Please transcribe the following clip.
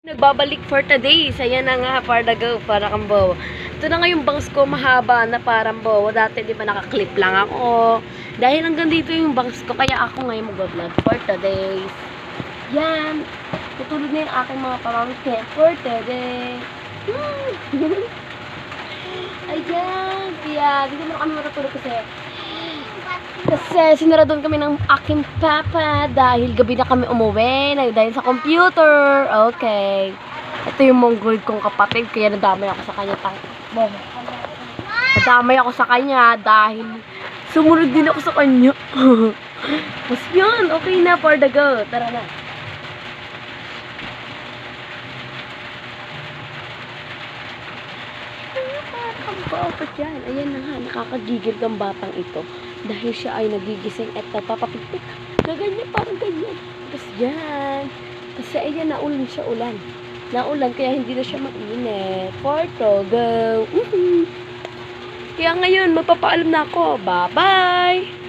Nagbabalik for today. Saya na nga, para go, para kang bow. Ito na nga yung bangs ko, mahaba na parang bow. Dati di ba nakaklip lang ako. Dahil hanggang dito yung bangs ko, kaya ako ngayon mag-vlog for today. Yan. Tutulog na yung aking mga pamangkin for today. Ayan. Kaya, dito na kami matutulog kasi sinaraduan kami ng aking papa dahil gabi na kami umuwi dahil sa computer. Okay. Ito yung mongol kong kapatid kaya nadamay ako sa kanya. Nadamay ako sa kanya dahil sumunod din ako sa kanya. Mas yun. Okay na for the go. Tara na. Ang bata dyan. Ayan na nga. Nakakagigil kang batang ito. Dahil siya ay nagigising at papapipik. Gaganyan, parang ganyan. Tapos yan. Kasi ayan, naulan siya ulan. Naulan, kaya hindi na siya mainit. Porto, go! Kaya ngayon, magpapaalam na ako. Bye-bye!